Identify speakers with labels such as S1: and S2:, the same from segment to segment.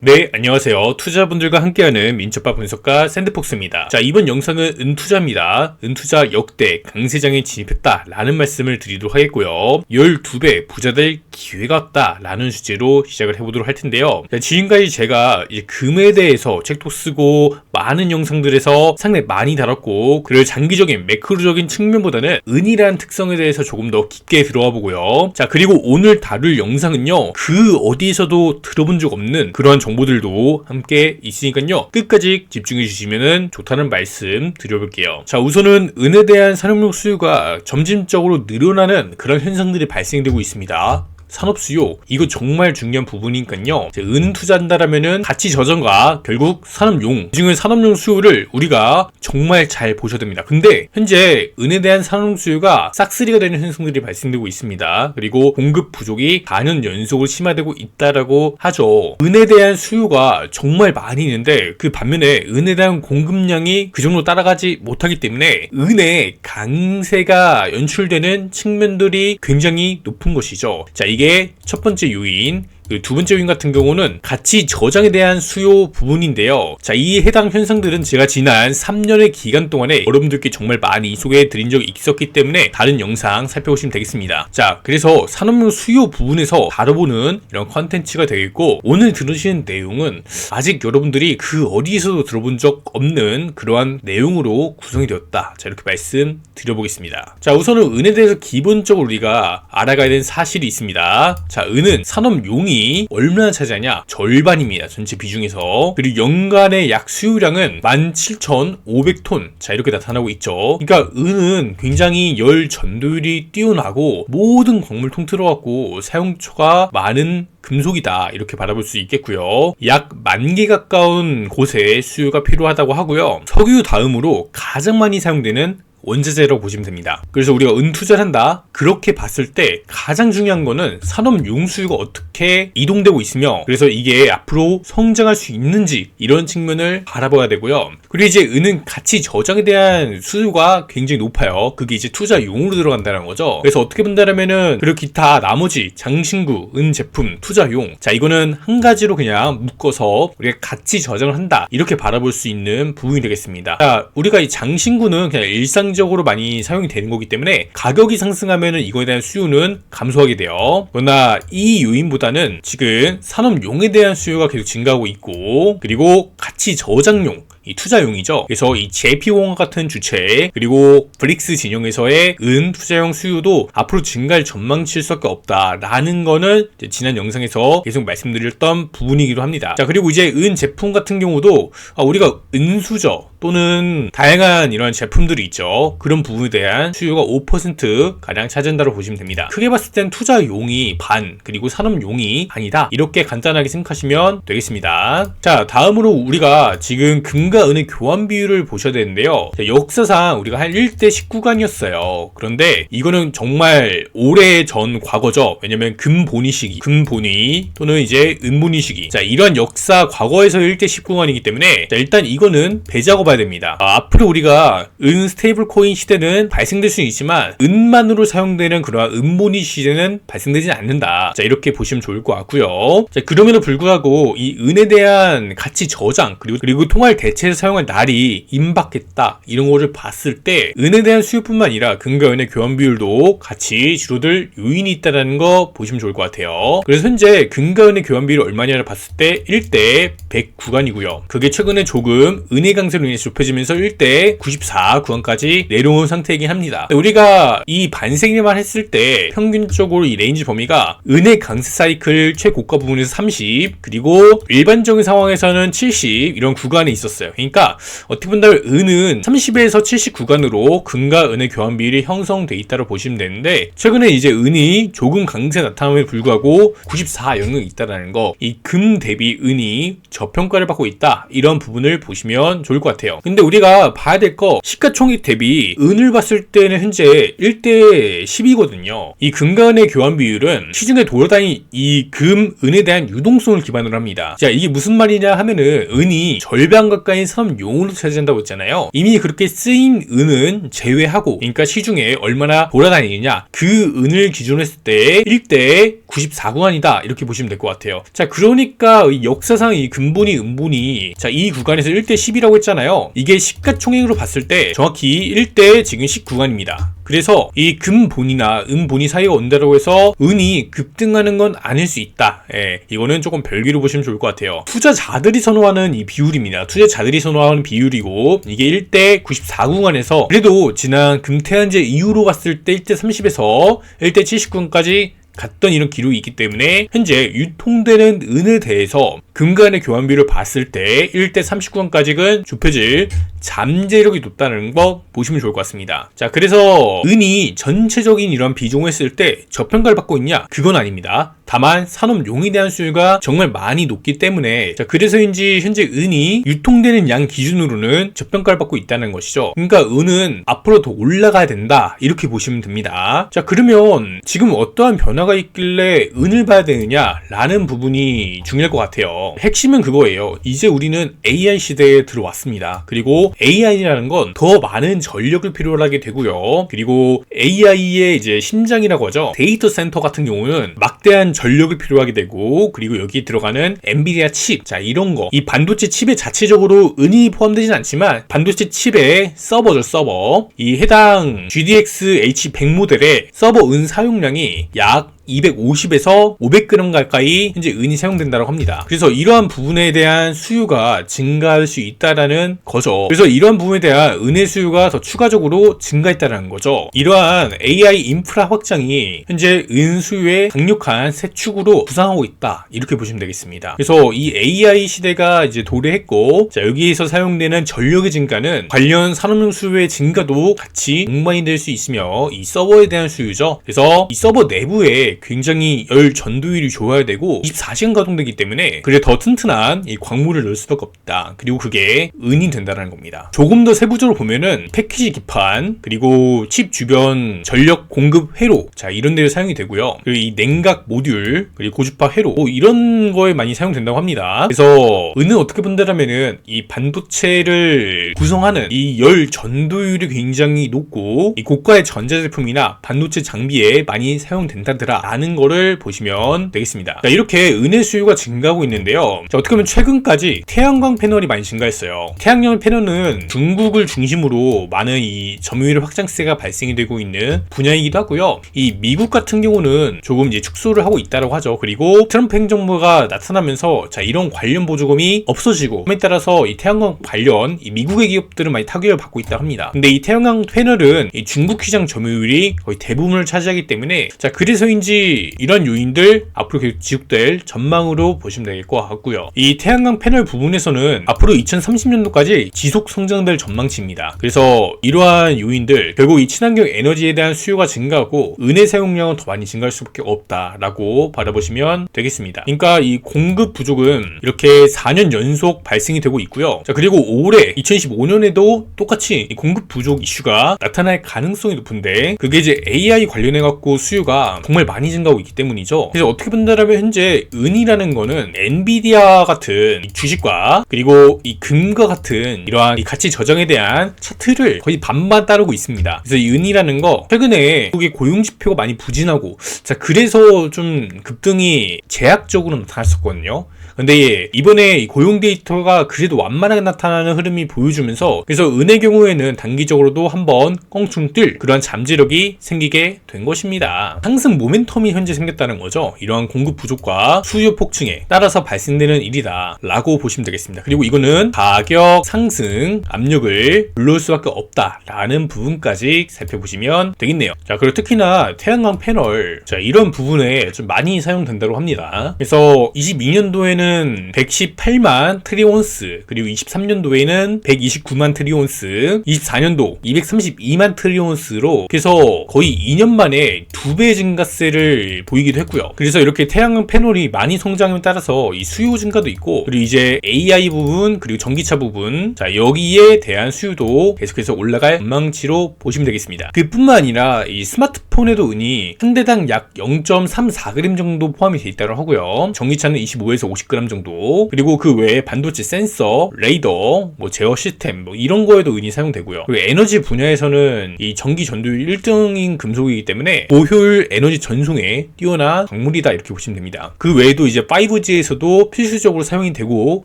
S1: 네, 안녕하세요. 투자분들과 함께하는 민초파 분석가 샌드폭스입니다. 자, 이번 영상은 은투자입니다. 은투자 역대 강세장에 진입했다 라는 말씀을 드리도록 하겠고요. 12배 부자 될 기회가 왔다 라는 주제로 시작을 해보도록 할 텐데요. 자, 지금까지 제가 이제 금에 대해서 책도 쓰고 많은 영상들에서 상당히 많이 다뤘고, 그를 장기적인 매크로적인 측면보다는 은이라는 특성에 대해서 조금 더 깊게 들어와 보고요. 자, 그리고 오늘 다룰 영상은요, 그 어디에서도 들어본 적 없는 그러한 정보들도 함께 있으니까요, 끝까지 집중해 주시면 좋다는 말씀 드려볼게요. 자, 우선은 은에 대한 산업용 수요가 점진적으로 늘어나는 그런 현상들이 발생되고 있습니다. 산업 수요, 이거 정말 중요한 부분이니까요. 은 투자한다라면은 가치 저점과 결국 산업용, 지금 산업용 수요를 우리가 정말 잘 보셔야 됩니다. 근데 현재 은에 대한 산업 수요가 싹쓸이가 되는 현상들이 발생되고 있습니다. 그리고 공급 부족이 4년 연속으로 심화되고 있다라고 하죠. 은에 대한 수요가 정말 많이 있는데 그 반면에 은에 대한 공급량이 그 정도 따라가지 못하기 때문에 은의 강세가 연출되는 측면들이 굉장히 높은 것이죠. 자, 이게 첫 번째 요인. 두 번째 요인 같은 경우는 가치 저장에 대한 수요 부분인데요. 자, 이 해당 현상들은 제가 지난 3년의 기간 동안에 여러분들께 정말 많이 소개해 드린 적이 있었기 때문에 다른 영상 살펴보시면 되겠습니다. 자, 그래서 산업용 수요 부분에서 다뤄보는 이런 컨텐츠가 되겠고, 오늘 들으시는 내용은 아직 여러분들이 그 어디에서도 들어본 적 없는 그러한 내용으로 구성이 되었다. 자, 이렇게 말씀 드려보겠습니다. 자, 우선은 은에 대해서 기본적으로 우리가 알아가야 되는 사실이 있습니다. 자, 은은 산업용이 얼마나 차지하냐? 절반입니다. 전체 비중에서. 그리고 연간의 약 수요량은 17,500톤. 자, 이렇게 나타나고 있죠. 그러니까 은은 굉장히 열 전도율이 뛰어나고 모든 광물 통틀어갖고 사용처가 많은 금속이다, 이렇게 바라볼 수 있겠고요. 약 10,000개 가까운 곳에 수요가 필요하다고 하고요. 석유 다음으로 가장 많이 사용되는 원자재라고 보시면 됩니다. 그래서 우리가 은 투자를 한다, 그렇게 봤을 때 가장 중요한 거는 산업용 수요가 어떻게 이동되고 있으며, 그래서 이게 앞으로 성장할 수 있는지, 이런 측면을 바라봐야 되고요. 그리고 이제 은은 가치 저장에 대한 수요가 굉장히 높아요. 그게 이제 투자용으로 들어간다는 거죠. 그래서 어떻게 본다면은, 그리고 기타 나머지 장신구, 은 제품, 투자용, 자, 이거는 한 가지로 그냥 묶어서 우리가 가치 저장을 한다, 이렇게 바라볼 수 있는 부분이 되겠습니다. 자, 우리가 이 장신구는 그냥 일상적으로 많이 사용이 되는 거기 때문에 가격이 상승하면은 이거에 대한 수요는 감소하게 돼요. 그러나 이 요인보다는 지금 산업용에 대한 수요가 계속 증가하고 있고, 그리고 가치 저장용, 이 투자용이죠. 그래서 이 JP공학 같은 주체, 그리고 브릭스 진영에서의 은 투자용 수요도 앞으로 증가할 전망치일 수밖에 없다라는 거는 지난 영상에서 계속 말씀드렸던 부분이기도 합니다. 자, 그리고 이제 은 제품 같은 경우도 우리가 은수저 또는 다양한 이런 제품들이 있죠. 그런 부분에 대한 수요가 5% 가량 차지한다고 보시면 됩니다. 크게 봤을 땐 투자용이 반, 그리고 산업용이 반이다, 이렇게 간단하게 생각하시면 되겠습니다. 자, 다음으로 우리가 지금 금과 은의 교환 비율을 보셔야 되는데요. 자, 역사상 우리가 한 1대 19간이었어요. 그런데 이거는 정말 오래전 과거죠. 왜냐면 금본위 시기, 금본위 또는 이제 은본위 시기, 자, 이러한 역사 과거에서 1대 19간이기 때문에, 자, 일단 이거는 배작업 봐야 됩니다. 앞으로 우리가 은 스테이블 코인 시대는 발생될 수는 있지만 은만으로 사용되는 그러한 은본위 시대는 발생되지 않는다. 자, 이렇게 보시면 좋을 것 같고요. 자, 그럼에도 불구하고 이 은에 대한 가치 저장, 그리고 통화를 대체해서 사용할 날이 임박했다, 이런 거를 봤을 때 은에 대한 수요뿐만 아니라 금과 은의 교환 비율도 같이 줄어들 요인이 있다는 거 보시면 좋을 것 같아요. 그래서 현재 금과 은의 교환 비율이 얼마냐를 봤을 때 1대 109간이고요. 그게 최근에 조금 은의 강세로 인해서 좁혀지면서 1대 94 구간까지 내려온 상태이긴 합니다. 우리가 이 반세기만 했을 때 평균적으로 이 레인지 범위가 은의 강세 사이클 최고가 부분에서 30, 그리고 일반적인 상황에서는 70, 이런 구간에 있었어요. 그러니까 어떻게 본다면 은은 30에서 70 구간으로 금과 은의 교환 비율이 형성돼 있다고 보시면 되는데, 최근에 이제 은이 조금 강세 나타남에 불구하고 94 영역이 있다는 거, 이 금 대비 은이 저평가를 받고 있다, 이런 부분을 보시면 좋을 것 같아요. 같아요. 근데 우리가 봐야 될 거 시가총액 대비 은을 봤을 때는 현재 1대 10이거든요. 이 금간의 교환 비율은 시중에 돌아다니는 이 금, 은에 대한 유동성을 기반으로 합니다. 자, 이게 무슨 말이냐 하면은 은이 절반 가까이 산업용으로 차지한다고 했잖아요. 이미 그렇게 쓰인 은은 제외하고, 그러니까 시중에 얼마나 돌아다니느냐, 그 은을 기준으로 했을 때 1대 94구간이다 이렇게 보시면 될 것 같아요. 자, 그러니까 역사상 이 금본위, 은본위, 자, 이 구간에서 1대 10이라고 했잖아요. 이게 시가총액으로 봤을 때 정확히 1대 지금 10구간입니다. 그래서 이 금본이나 은본이 사이가 온다고 해서 은이 급등하는 건 아닐 수 있다. 예, 이거는 조금 별개로 보시면 좋을 것 같아요. 투자자들이 선호하는 이 비율입니다. 투자자들이 선호하는 비율이고, 이게 1대 94구간에서 그래도 지난 금태한제 이후로 봤을 때 1대 30에서 1대 79구간까지 갔던 이런 기록이 있기 때문에 현재 유통되는 은에 대해서 금간의 교환비율을 봤을 때 1대 39원까지는 좁혀질 잠재력이 높다는 거 보시면 좋을 것 같습니다. 자, 그래서 은이 전체적인 이런 비중을 했을 때 저평가를 받고 있냐? 그건 아닙니다. 다만 산업용에 대한 수요가 정말 많이 높기 때문에, 자, 그래서인지 현재 은이 유통되는 양 기준으로는 저평가를 받고 있다는 것이죠. 그러니까 은은 앞으로 더 올라가야 된다 이렇게 보시면 됩니다. 자, 그러면 지금 어떠한 변화가 있길래 은을 봐야 되느냐 라는 부분이 중요할 것 같아요. 핵심은 그거예요. 이제 우리는 AI 시대에 들어왔습니다. 그리고 AI라는 건 더 많은 전력을 필요로 하게 되고요. 그리고 AI의 이제 심장이라고 하죠. 데이터 센터 같은 경우는 막대한 전력을 필요하게 되고, 그리고 여기 들어가는 엔비디아 칩, 자, 이런 거, 이 반도체 칩에 자체적으로 은이 포함되진 않지만 반도체 칩의 서버죠, 서버. 이 해당 GDX H100 모델의 서버 은 사용량이 약 250에서 500g 가까이 현재 은이 사용된다고 합니다. 그래서 이러한 부분에 대한 수요가 증가할 수 있다라는 거죠. 그래서 이러한 부분에 대한 은의 수요가 더 추가적으로 증가했다는 거죠. 이러한 AI 인프라 확장이 현재 은 수요의 강력한 새 축으로 부상하고 있다 이렇게 보시면 되겠습니다. 그래서 이 AI 시대가 이제 도래했고, 자, 여기에서 사용되는 전력의 증가는 관련 산업용 수요의 증가도 같이 동반이 될 수 있으며, 이 서버에 대한 수요죠. 그래서 이 서버 내부에 굉장히 열 전도율이 좋아야 되고 24시간 가동되기 때문에 그래 더 튼튼한 이 광물을 넣을 수밖에 없다. 그리고 그게 은이 된다는 겁니다. 조금 더 세부적으로 보면은 패키지 기판, 그리고 칩 주변 전력 공급 회로, 자, 이런 데를 사용이 되고요. 그리고 이 냉각 모듈, 그리고 고주파 회로, 이런 거에 많이 사용된다고 합니다. 그래서 은은 어떻게 본다라면은 이 반도체를 구성하는 이 열 전도율이 굉장히 높고 이 고가의 전자제품이나 반도체 장비에 많이 사용된다더라 라는 거를 보시면 되겠습니다. 자, 이렇게 은의 수요가 증가하고 있는데요. 자, 어떻게 보면 최근까지 태양광 패널이 많이 증가했어요. 태양광 패널은 중국을 중심으로 많은 이 점유율 확장세가 발생이 되고 있는 분야이기도 하고요. 이 미국 같은 경우는 조금 이제 축소를 하고 있다고 하죠. 그리고 트럼프 행정부가 나타나면서, 자, 이런 관련 보조금이 없어지고, 그에 따라서 이 태양광 관련 이 미국의 기업들은 많이 타격을 받고 있다고 합니다. 근데 이 태양광 패널은 이 중국 시장 점유율이 거의 대부분을 차지하기 때문에, 자, 그래서인지 이런 요인들 앞으로 계속 지속될 전망으로 보시면 될 것 같고요. 이 태양광 패널 부분에서는 앞으로 2030년도까지 지속 성장될 전망치입니다. 그래서 이러한 요인들, 결국 이 친환경 에너지에 대한 수요가 증가하고 은의 사용량은 더 많이 증가할 수밖에 없다라고 바라보시면 되겠습니다. 그러니까 이 공급 부족은 이렇게 4년 연속 발생이 되고 있고요. 자, 그리고 올해 2025년에도 똑같이 이 공급 부족 이슈가 나타날 가능성이 높은데, 그게 이제 AI 관련해 갖고 수요가 정말 많이 증가하고 있기 때문이죠. 그래서 어떻게 본다면 현재 은이라는 거는 엔비디아 같은 주식과 그리고 이 금과 같은 이러한 이 가치 저장에 대한 차트를 거의 반반 따르고 있습니다. 그래서 이 은이라는 거 최근에 미국의 고용 지표가 많이 부진하고, 자, 그래서 좀 급등이 제약적으로 나타났었거든요. 근데 이번에 이 고용 데이터가 그래도 완만하게 나타나는 흐름이 보여주면서, 그래서 은의 경우에는 단기적으로도 한번 껑충 뜰 그러한 잠재력이 생기게 된 것입니다. 상승 모멘텀이 현재 생겼다는 거죠. 이러한 공급 부족과 수요 폭증에 따라서 발생되는 일이다 라고 보시면 되겠습니다. 그리고 이거는 가격 상승 압력을 불러올 수밖에 없다 라는 부분까지 살펴보시면 되겠네요. 자, 그리고 특히나 태양광 패널, 자, 이런 부분에 좀 많이 사용된다고 합니다. 그래서 22년도에는 2022년도에는 118만 트리온스, 그리고 23년도에는 129만 트리온스, 24년도 232만 트리온스로 그래서 거의 2년 만에 2배 증가세를 보이기도 했고요. 그래서 이렇게 태양광 패널이 많이 성장에 따라서 이 수요 증가도 있고, 그리고 이제 AI 부분, 그리고 전기차 부분, 자 여기에 대한 수요도 계속해서 올라갈 전망치로 보시면 되겠습니다. 그뿐만 아니라 이 스마트폰에도 은이 한 대당 약 0.34g 정도 포함이 되어 있다고 하고요. 전기차는 25에서 50g 정도, 그리고 그 외에 반도체 센서, 레이더, 뭐 제어 시스템 뭐 이런 거에도 은이 사용되고요. 그리고 에너지 분야에서는 이 전기 전도율 1등인 금속이기 때문에 고효율 에너지 전송에 뛰어난 광물이다 이렇게 보시면 됩니다. 그 외에도 이제 5G에서도 필수적으로 사용이 되고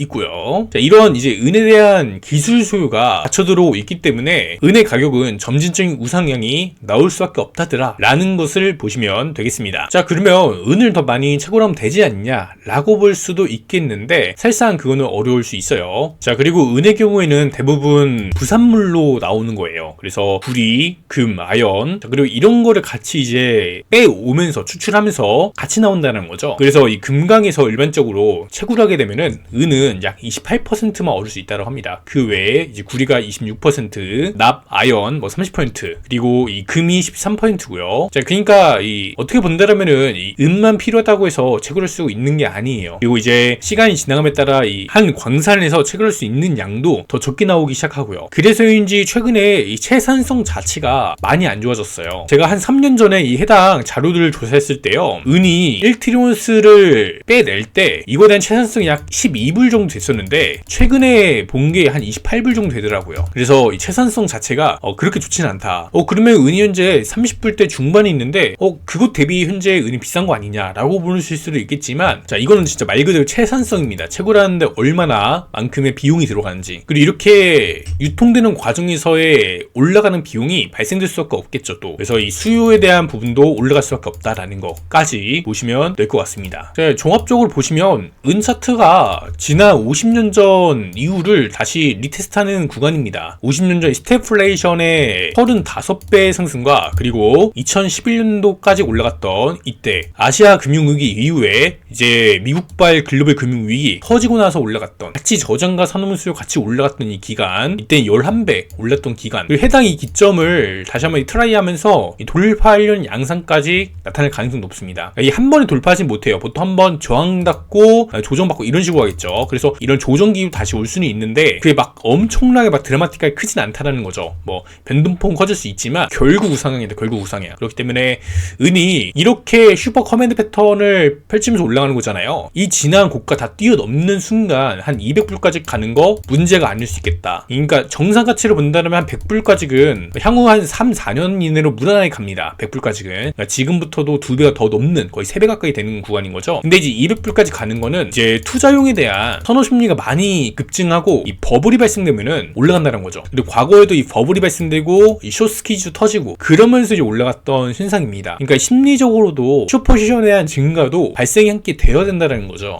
S1: 있고요. 자, 이런 이제 은에 대한 기술 소요가 받쳐들어오고 있기 때문에 은의 가격은 점진적인 우상향이 나올 수밖에 없다더라 라는 것을 보시면 되겠습니다. 자, 그러면 은을 더 많이 채굴하면 되지 않냐 라고 볼 수도 있겠는데 사실상 그거는 어려울 수 있어요. 자, 그리고 은의 경우에는 대부분 부산물로 나오는 거예요. 그래서 구리, 금, 아연, 자, 그리고 이런 거를 같이 이제 빼오면서 추출하면서 같이 나온다는 거죠. 그래서 이 금강에서 일반적으로 채굴하게 되면은 은은 약 28%만 얻을 수 있다고 합니다. 그 외에 이제 구리가 26%, 납, 아연 뭐 30%, 그리고 이 금이 13%고요. 자, 그러니까 이 어떻게 본다면은 이 은만 필요하다고 해서 채굴할 수 있는 게 아니에요. 그리고 이제 시간이 지나감에 따라 이 한 광산에서 채굴할 수 있는 양도 더 적게 나오기 시작하고요. 그래서인지 최근에 이 채산성 자체가 많이 안 좋아졌어요. 제가 한 3년 전에 이 해당 자료들을 조사했을 때요, 은이 1트리온스를 빼낼 때 이거에 대한 채산성이 약 12불 정도 됐었는데 최근에 본 게 한 28불 정도 되더라고요. 그래서 이 채산성 자체가 그렇게 좋지는 않다. 그러면 은이 현재 30불대 중반에 있는데 그것 대비 현재 은이 비싼 거 아니냐라고 보실 수도 있겠지만, 자, 이거는 진짜 말 그대로 채산성입니다. 채굴하는데 얼마나 만큼의 비용이 들어가는지, 그리고 이렇게 유통되는 과정에서의 올라가는 비용이 발생될 수밖에 없겠죠. 또 그래서 이 수요에 대한 부분도 올라갈 수밖에 없다라는 것까지 보시면 될 것 같습니다. 자, 종합적으로 보시면 은 차트가 지난 50년 전 이후를 다시 리테스트하는 구간입니다. 50년 전 스태플레이션의 35배 상승과 그리고 2011년도까지 올라갔던 이때 아시아 금융위기 이후에 이제 미국발 글로벌 금융위기 터지고 나서 올라갔던, 같이 저장과 산업물 수요 같이 올라갔던 이 기간, 이때 11배 올랐던 기간, 그리고 해당 이 기점을 다시 한번 트라이하면서 돌파하려는 양상까지 나타날 가능성이 높습니다. 이 한 번에 돌파하진 못해요. 보통 한 번 저항받고 조정받고 이런 식으로 하겠죠. 그래서 이런 조정기로 다시 올 수는 있는데 그게 막 엄청나게 막 드라마틱하게 크진 않다라는 거죠. 뭐 변동폭은 커질 수 있지만 결국 우상향이다. 결국 우상향. 그렇기 때문에 은이 이렇게 슈퍼 커맨드 패턴을 펼치면서 올라가는 거잖아요. 이 지난 고가 다 뛰어넘는 순간 한 200불까지 가는 거 문제가 아닐 수 있겠다. 그러니까 정상 가치를 본다면 한 100불까지는 향후 한 3, 4년 이내로 무난하게 갑니다. 100불까지는. 그러니까 지금부터도 2배가 더 넘는 거의 3배 가까이 되는 구간인 거죠. 근데 이제 200불까지 가는 거는 이제 투자용에 대한 선호 심리가 많이 급증하고 이 버블이 발생되면은 올라간다는 거죠. 근데 과거에도 이 버블이 발생되고 이 숏스퀴즈 터지고 그러면서 이제 올라갔던 현상입니다. 그러니까 심리적으로도 슈퍼시션에 대한 증가도 발생이 함께 되어야 된다는 거죠.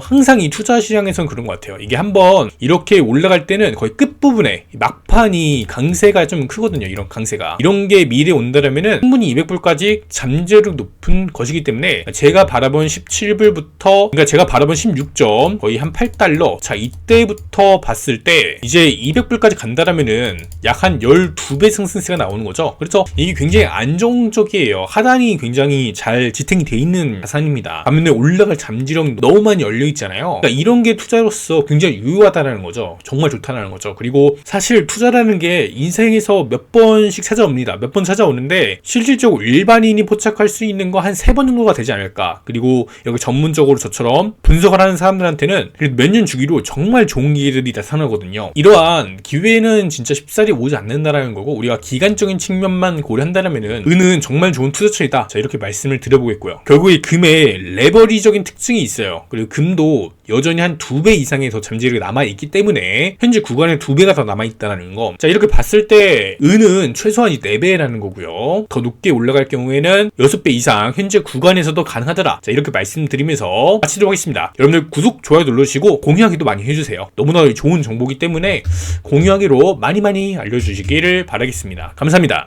S1: 항상 이 투자 시장에서는 그런 것 같아요. 이게 한번 이렇게 올라갈 때는 거의 끝부분에 막판이 강세가 좀 크거든요. 이런 강세가. 이런 게 미래에 온다면은 충분히 200불까지 잠재력 높은 것이기 때문에 제가 바라본 17불부터, 그러니까 제가 바라본 16점 거의 한 8달러. 자, 이때부터 봤을 때 이제 200불까지 간다라면은 약 한 12배 상승세가 나오는 거죠. 그래서 이게 굉장히 안정적이에요. 하단이 굉장히 잘 지탱이 돼 있는 자산입니다. 반면에 올라갈 잠재력이 너무 많이 열려 있잖아요. 그러니까 이런 게 투자로서 굉장히 유효하다는 거죠. 정말 좋다는 거죠. 그리고 사실 투자라는 게 인생에서 몇 번씩 찾아옵니다. 몇 번 찾아오는데 실질적으로 일반인이 포착할 수 있는 거 한 3번 정도가 되지 않을까. 그리고 여기 전문적으로 저처럼 분석을 하는 사람들한테는 몇 년 주기로 정말 좋은 기회들이 나타나거든요. 이러한 기회는 진짜 쉽사리 오지 않는다라는 거고, 우리가 기간적인 측면만 고려한다면은 은은 정말 좋은 투자처이다. 자, 이렇게 말씀을 드려보겠고요. 결국에 금의 레버리적인 특징이 있어요. 그리고 금도 여전히 한 2배 이상의 더 잠재력이 남아있기 때문에 현재 구간에 2배가 더 남아있다는 거. 자, 이렇게 봤을 때 은은 최소한 4배라는 거고요. 더 높게 올라갈 경우에는 6배 이상 현재 구간에서도 가능하더라. 자, 이렇게 말씀드리면서 마치도록 하겠습니다. 여러분들 구독, 좋아요 눌러주시고 공유하기도 많이 해주세요. 너무나 좋은 정보이기 때문에 공유하기로 많이 알려주시기를 바라겠습니다. 감사합니다.